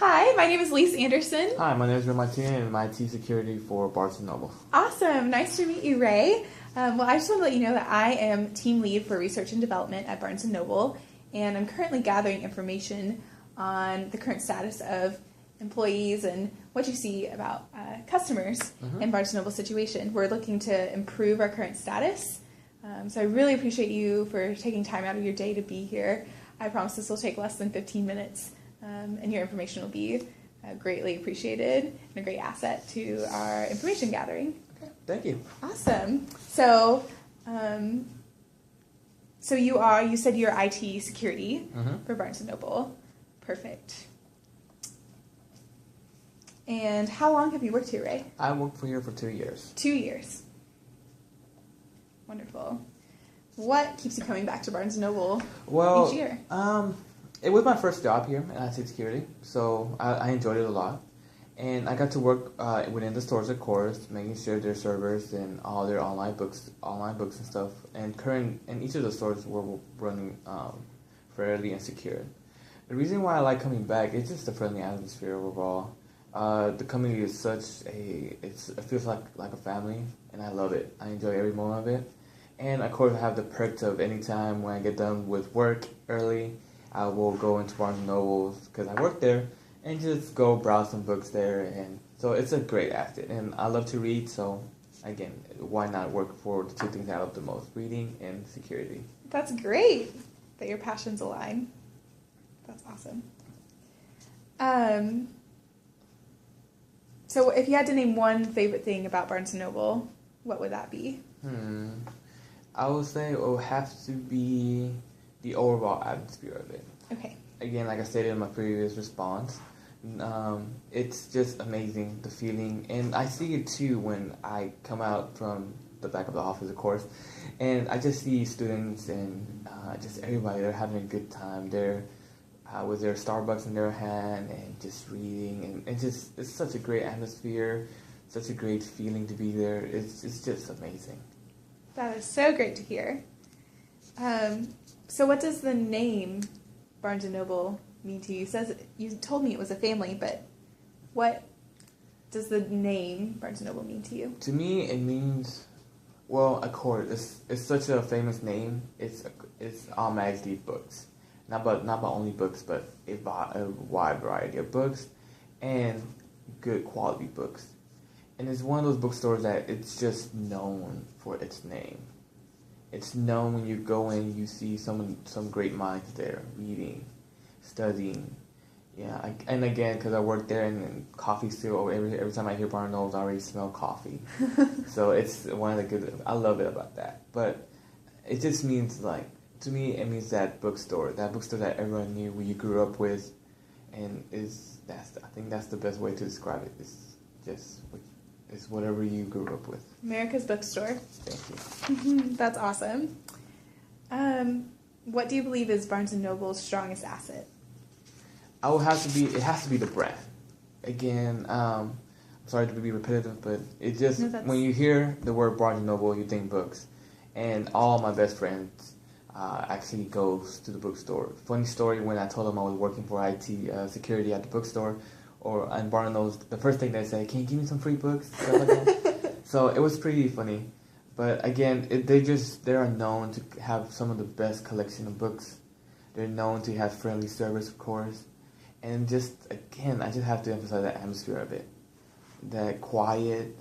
Hi, my name is Alyce Anderson. Hi, my name is Ray, and I'm IT security for Barnes & Noble. Awesome. Nice to meet you, Ray. I just want to let you know that I am team lead for research and development at Barnes & Noble, and I'm currently gathering information on the current status of employees and what you see about customers in Barnes & Noble's situation. We're looking to improve our current status, so I really appreciate you for taking time out of your day to be here. I promise this will take less than 15 minutes, and your information will be greatly appreciated and a great asset to our information gathering. Okay, thank you. Awesome. So, you said you're IT security for Barnes & Noble. Perfect. And how long have you worked here, Ray? I worked here for 2 years. 2 years. Wonderful. What keeps you coming back to Barnes & Noble each year? It was my first job here in IT security, so I enjoyed it a lot. And I got to work within the stores, of course, making sure their servers and all their online books and stuff, and each of the stores were running fairly and secure. The reason why I like coming back is just the friendly atmosphere overall. The community is it feels like a family, and I love it. I enjoy every moment of it. And of course, I have the perks of any time when I get done with work early, I will go into Barnes & Noble's because I work there and just go browse some books there. And so it's a great asset. And I love to read, so again, why not work for the two things I love the most, reading and security. That's great that your passions align. That's awesome. So if you had to name one favorite thing about Barnes & Noble, what would that be? I would say it would have to be the overall atmosphere of it. Okay. Again, like I stated in my previous response, it's just amazing, the feeling. And I see it too when I come out from the back of the office, of course, and I just see students and just everybody, they're having a good time. They're with their Starbucks in their hand and just reading. And it's such a great atmosphere, such a great feeling to be there. It's just amazing. That is so great to hear. So what does the name Barnes & Noble mean to you? You told me it was a family, but what does the name Barnes & Noble mean to you? To me, it means, well, of course, it's such a famous name. It's automatically books. Not about only books, but a wide variety of books and good quality books. And it's one of those bookstores that it's just known for its name. It's known when you go in, you see some great minds there, reading, studying. Yeah, and again, because I work there, and coffee still, every time I hear Barnes & Noble, I already smell coffee. So it's one of the good, I love it about that. But it just means, like, to me, it means that bookstore that everyone knew, who you grew up with, and I think that's the best way to describe it. It's whatever you grew up with. America's Bookstore. Thank you. That's awesome. What do you believe is Barnes & Noble's strongest asset? It has to be the brand. Again, I'm sorry to be repetitive, but it just, when you hear the word Barnes & Noble, you think books. And all my best friends actually goes to the bookstore. Funny story, when I told them I was working for IT security at the bookstore, and Barnes & Noble, the first thing they say, "Can you give me some free books?" Stuff like that. So it was pretty funny. But again, they are known to have some of the best collection of books. They're known to have friendly service, of course. And again, I just have to emphasize the atmosphere of it. That quiet,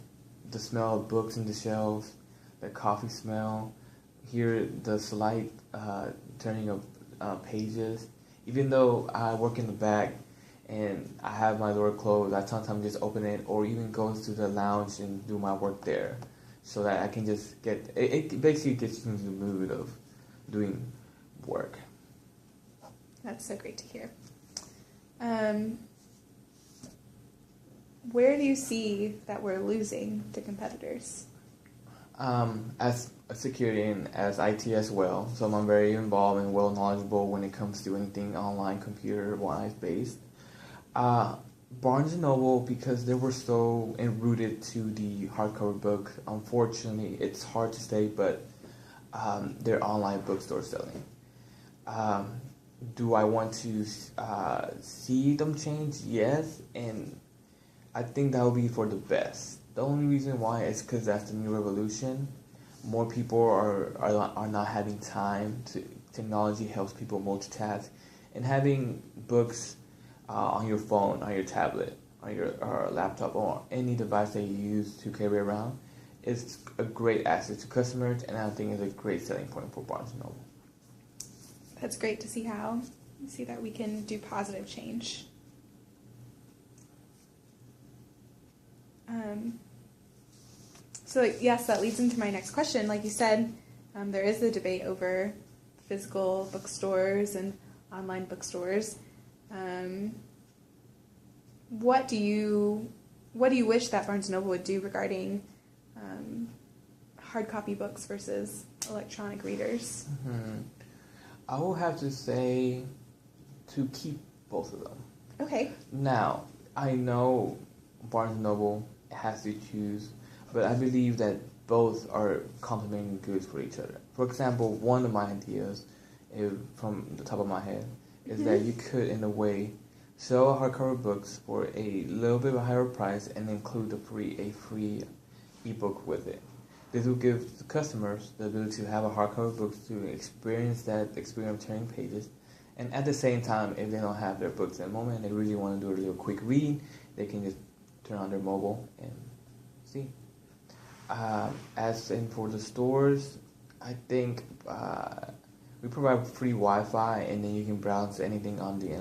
the smell of books in the shelves, the coffee smell, hear the slight turning of pages. Even though I work in the back, and I have my door closed, I sometimes just open it or even go to the lounge and do my work there, so that I can just it basically gets you into the mood of doing work. That's so great to hear. Where do you see that we're losing to competitors? As a security and as IT as well, so I'm very involved and well knowledgeable when it comes to anything online, computer-wise based. Barnes & Noble, because they were so enrooted to the hardcover book, unfortunately, it's hard to say, but their online bookstore selling. do I want to see them change? Yes, and I think that will be for the best. The only reason why is because that's the new revolution. More people are not having time. Technology helps people multitask, and having books on your phone, on your tablet, on your laptop, or any device that you use to carry around is a great asset to customers, and I think it's a great selling point for Barnes & Noble. That's great to see that we can do positive change. So yes, that leads into my next question. Like you said, there is the debate over physical bookstores and online bookstores. What do you wish that Barnes & Noble would do regarding hard copy books versus electronic readers? Mm-hmm. I will have to say to keep both of them. Okay. Now, I know Barnes & Noble has to choose, but I believe that both are complementing goods for each other. For example, one of my ideas, from the top of my head, is that you could, in a way, sell hardcover books for a little bit of a higher price and include a free ebook with it. This will give the customers the ability to have a hardcover book to experience that experience of turning pages. And at the same time, if they don't have their books at the moment and they really want to do a little quick read, they can just turn on their mobile and see. As in for the stores, I think we provide free Wi-Fi, and then you can browse anything on the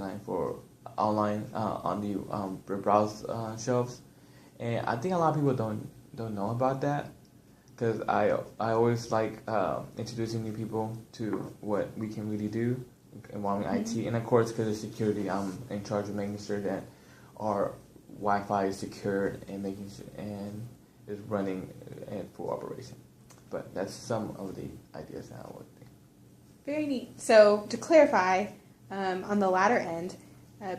online on the browse shelves. And I think a lot of people don't know about that. Because I always like introducing new people to what we can really do involving IT. And of course, because of security, I'm in charge of making sure that our Wi-Fi is secured and and is running in full operation. But that's some of the ideas that I would think. Very neat. So to clarify, on the latter end,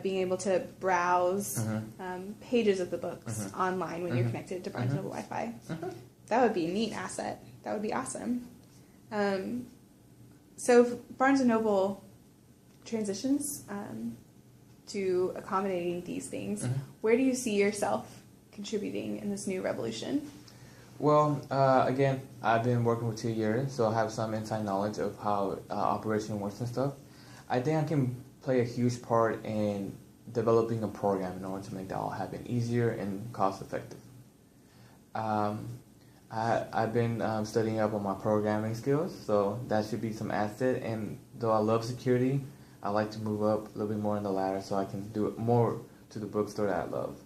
being able to browse pages of the books online when you're connected to Barnes & Noble Wi-Fi. That would be a neat asset. That would be awesome. So if Barnes & Noble transitions to accommodating these things, where do you see yourself contributing in this new revolution? Well, again, I've been working for 2 years, so I have some inside knowledge of how operation works and stuff. I think I can play a huge part in developing a program in order to make that all happen easier and cost effective. I've been studying up on my programming skills, so that should be some asset. And though I love security, I like to move up a little bit more in the ladder so I can do it more to the bookstore that I love.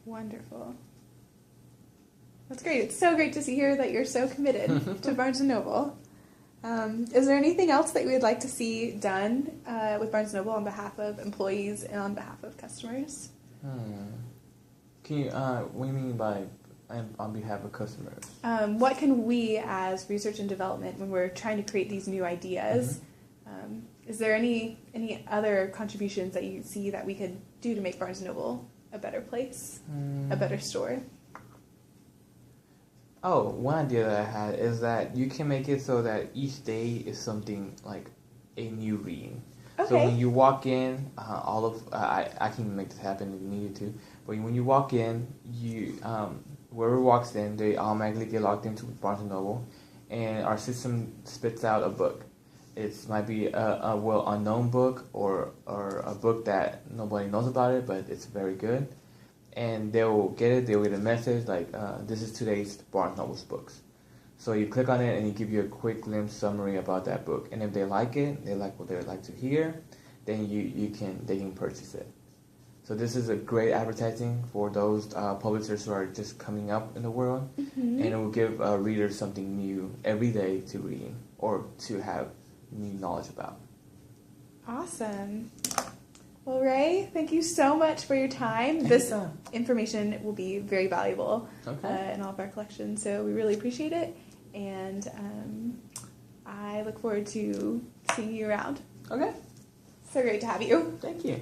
Wonderful. That's great. It's so great to hear that you're so committed to Barnes & Noble. Is there anything else that you would like to see done with Barnes & Noble on behalf of employees and on behalf of customers? Can you, what do you mean by on behalf of customers? What can we as research and development, when we're trying to create these new ideas, is there any other contributions that you see that we could do to make Barnes & Noble a better place, a better store? Oh, one idea that I had is that you can make it so that each day is something like a new reading. Okay. So when you walk in, I can make this happen if you needed to. But when you walk in, whoever walks in, they automatically get logged into Barnes & Noble, and our system spits out a book. It might be a well-unknown book or a book that nobody knows about it, but it's very good. And they'll get a message like, this is today's Barnes & Noble's books. So you click on it and it gives you a quick glimpse summary about that book. And if they like it, they like what they would like to hear, then they can purchase it. So this is a great advertising for those publishers who are just coming up in the world. And it will give readers something new every day to read or to have new knowledge about. Awesome. Well, Ray, thank you so much for your time. This information will be very valuable in all of our collections, so we really appreciate it, and I look forward to seeing you around. Okay. So great to have you. Thank you.